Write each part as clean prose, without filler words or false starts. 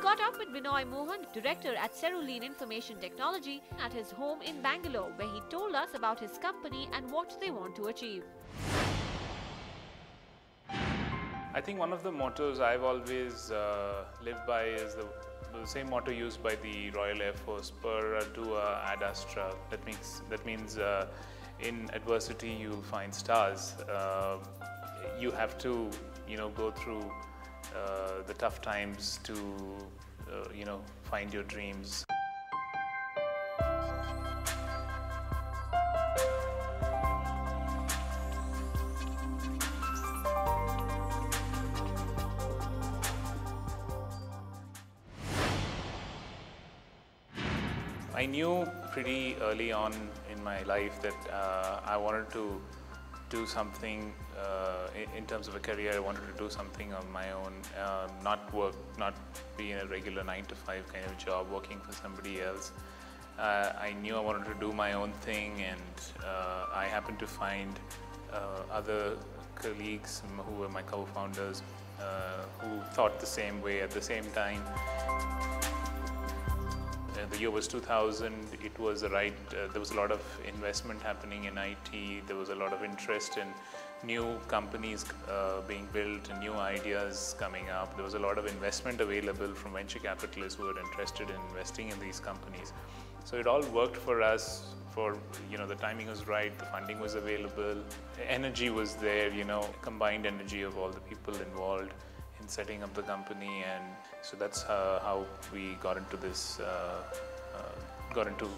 caught up with Binoy Mohan, director at Cerulean Information Technology, at his home in Bangalore, where he told us about his company and what they want to achieve. I think one of the mottos I've always lived by is the same motto used by the Royal Air Force, per ardua ad astra. That means in adversity you'll find stars. You have to, go through the tough times to, find your dreams. I knew pretty early on in my life that I wanted to do something in terms of a career. I wanted to do something on my own, not be in a regular 9-to-5 kind of job working for somebody else. I knew I wanted to do my own thing, and I happened to find other colleagues who were my co-founders who thought the same way at the same time. The year was 2000. It was there was a lot of investment happening in IT. There was a lot of interest in new companies being built and new ideas coming up. There was a lot of investment available from venture capitalists who were interested in investing in these companies. So it all worked for us. The timing was right, the funding was available, energy was there, combined energy of all the people involved in setting up the company, and so that's how we got into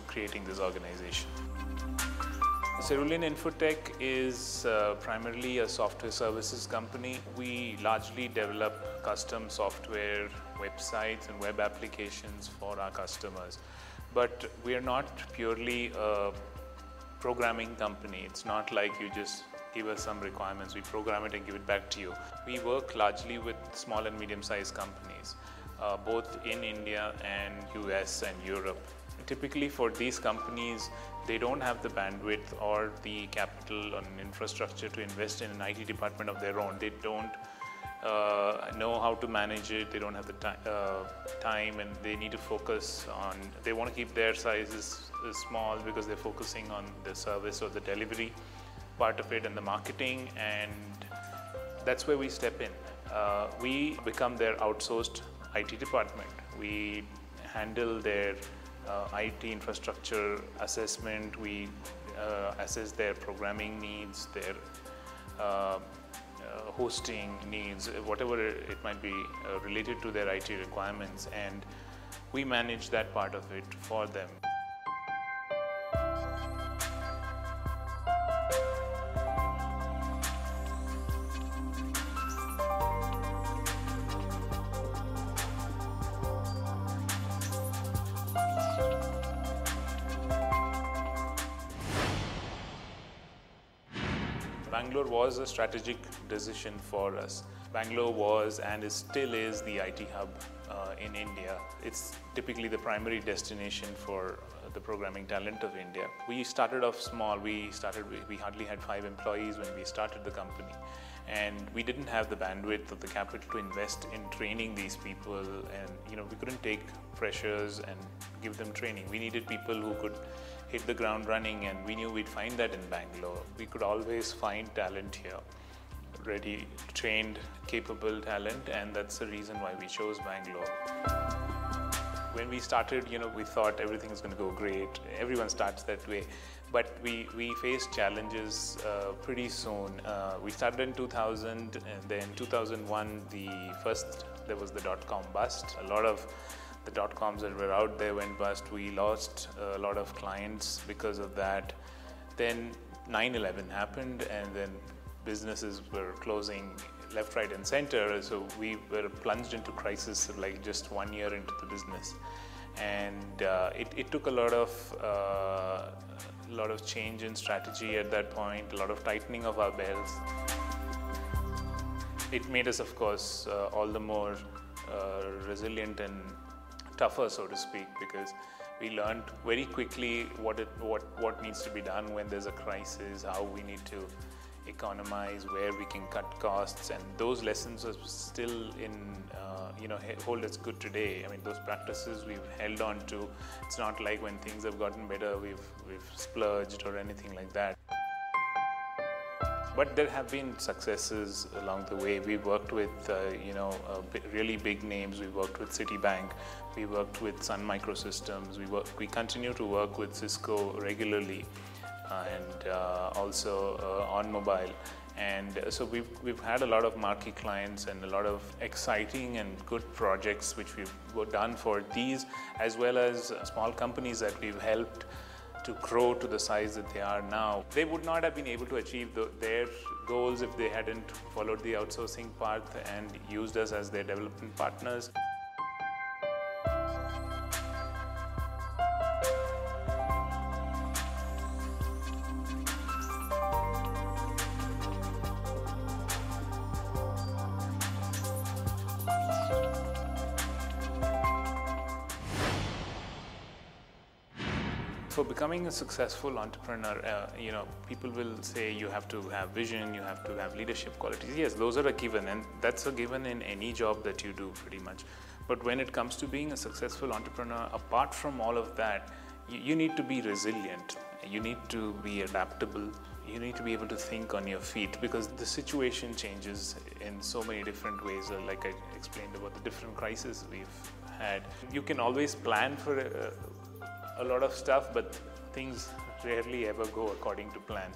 creating this organization. Cerulean Infotech is primarily a software services company. We largely develop custom software, websites and web applications for our customers. But we are not purely a programming company. It's not like you just give us some requirements, we program it and give it back to you. We work largely with small and medium-sized companies, both in India and US and Europe. Typically for these companies, they don't have the bandwidth or the capital and infrastructure to invest in an IT department of their own. They don't know how to manage it, they don't have the time, and they need to focus on, they want to keep their sizes small because they're focusing on the service or the delivery part of it and the marketing, and that's where we step in. We become their outsourced IT department. We handle their IT infrastructure assessment. We assess their programming needs, their hosting needs, whatever it might be related to their IT requirements, and we manage that part of it for them. Bangalore was a strategic decision for us. Bangalore was and still is the IT hub in India. It's typically the primary destination for the programming talent of India. We started off small. We hardly had 5 employees when we started the company, and we didn't have the bandwidth of the capital to invest in training these people, and we couldn't take freshers and give them training. We needed people who could hit the ground running, and we knew we'd find that in Bangalore. We could always find talent here, ready, trained, capable talent, and that's the reason why we chose Bangalore. When we started, we thought everything was going to go great. Everyone starts that way, but we faced challenges pretty soon. We started in 2000, and then 2001, there was the dot-com bust. A lot of the dot-coms that were out there went bust. We lost a lot of clients because of that. Then 9/11 happened, and then businesses were closing left, right, and center. So we were plunged into crisis like just 1 year into the business, and it took a lot of change in strategy at that point, a lot of tightening of our belts. It made us, of course, all the more resilient and tougher, so to speak, because we learned very quickly what needs to be done when there's a crisis, how we need to economize, where we can cut costs, and those lessons are still in, hold us good today. I mean, those practices we've held on to. It's not like when things have gotten better, we've splurged or anything like that. But there have been successes along the way. We worked with, really big names. We worked with Citibank. We worked with Sun Microsystems. We continue to work with Cisco regularly, and also on mobile. And so we've had a lot of marquee clients and a lot of exciting and good projects which we've done for these, as well as small companies that we've helped to grow to the size that they are now. They would not have been able to achieve their goals if they hadn't followed the outsourcing path and used us as their development partners. For becoming a successful entrepreneur, people will say you have to have vision, you have to have leadership qualities. Yes, those are a given, and that's a given in any job that you do pretty much. But when it comes to being a successful entrepreneur, apart from all of that, you need to be resilient. You need to be adaptable. You need to be able to think on your feet, because the situation changes in so many different ways. Like I explained about the different crises we've had. You can always plan for a lot of stuff, but things rarely ever go according to plan.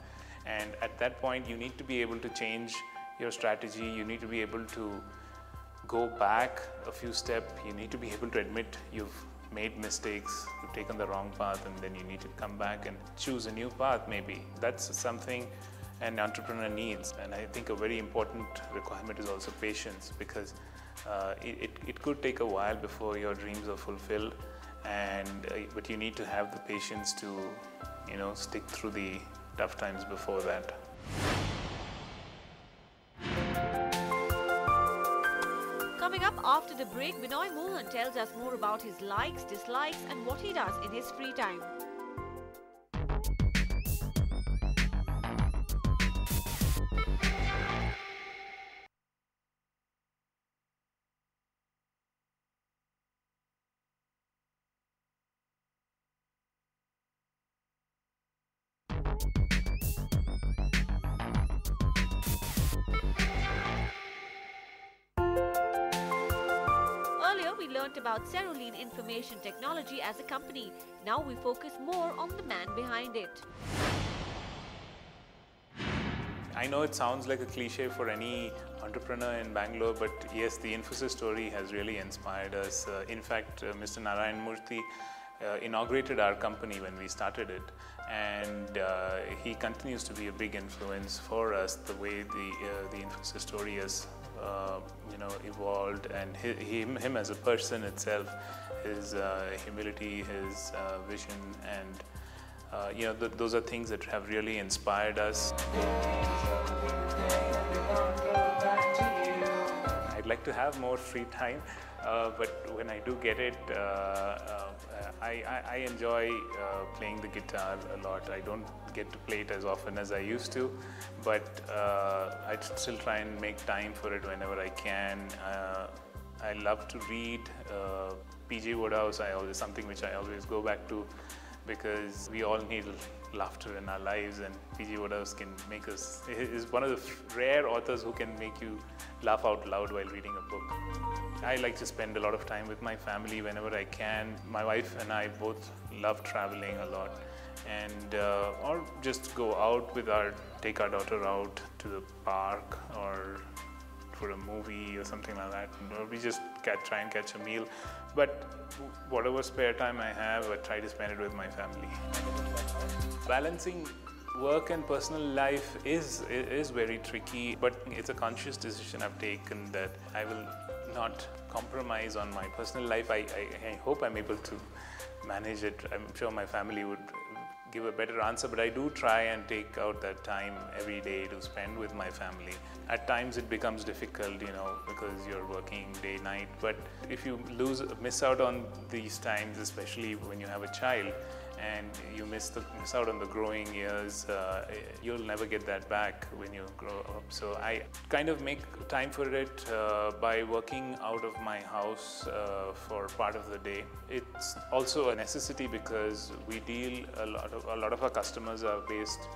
And at that point, you need to be able to change your strategy. You need to be able to go back a few steps. You need to be able to admit you've made mistakes, you've taken the wrong path, and then you need to come back and choose a new path maybe. That's something an entrepreneur needs. And I think a very important requirement is also patience, because it could take a while before your dreams are fulfilled. But you need to have the patience to, stick through the tough times before that. Coming up after the break, Binoy Mohan tells us more about his likes, dislikes, and what he does in his free time. We learnt about Cerulean Information Technology as a company. Now we focus more on the man behind it. I know it sounds like a cliche for any entrepreneur in Bangalore, but yes, the Infosys story has really inspired us. In fact, Mr. Narayan Murthy inaugurated our company when we started it, and he continues to be a big influence for us. The way the Infosys story has evolved, and him as a person itself, his humility, his vision, and those are things that have really inspired us. I'd like to have more free time, but when I do get it, I enjoy playing the guitar a lot. I don't get to play it as often as I used to, but I still try and make time for it whenever I can. I love to read. P.J. Wodehouse is something which I always go back to, because we all need laughter in our lives, and P.J. Wodehouse is one of the rare authors who can make you laugh out loud while reading a book. I like to spend a lot of time with my family whenever I can. My wife and I both love traveling a lot, and or just go out take our daughter out to the park or for a movie or something like that. Or we just try and catch a meal. But whatever spare time I have, I try to spend it with my family. Balancing work and personal life is very tricky, but it's a conscious decision I've taken that I will not compromise on my personal life. I hope I'm able to manage it. I'm sure my family would give a better answer, but I do try and take out that time every day to spend with my family. At times it becomes difficult, because you're working day, night, but if you miss out on these times, especially when you have a child, and you miss out on the growing years. You'll never get that back when you grow up. So I kind of make time for it by working out of my house for part of the day. It's also a necessity because we deal a lot of our customers are based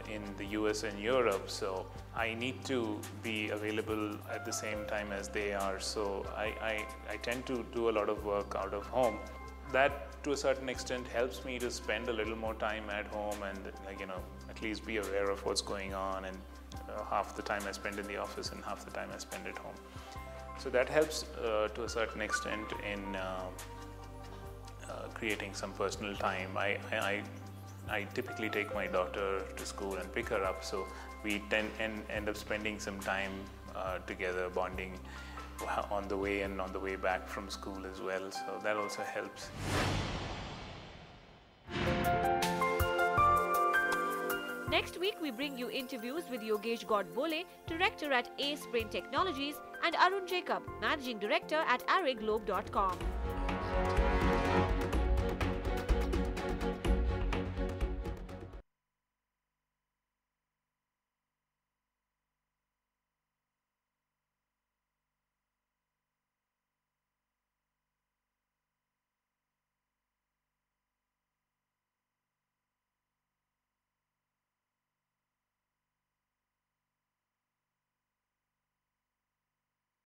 in the US and Europe, so I need to be available at the same time as they are. So I tend to do a lot of work out of home. That to a certain extent helps me to spend a little more time at home and at least be aware of what's going on, and half the time I spend in the office and half the time I spend at home. So that helps to a certain extent in creating some personal time. I typically take my daughter to school and pick her up, so we end up spending some time together, bonding on the way and on the way back from school as well, so that also helps. Next week, we bring you interviews with Yogesh Godbole, Director at Ace Brain Technologies, and Arun Jacob, Managing Director at arrayglobe.com.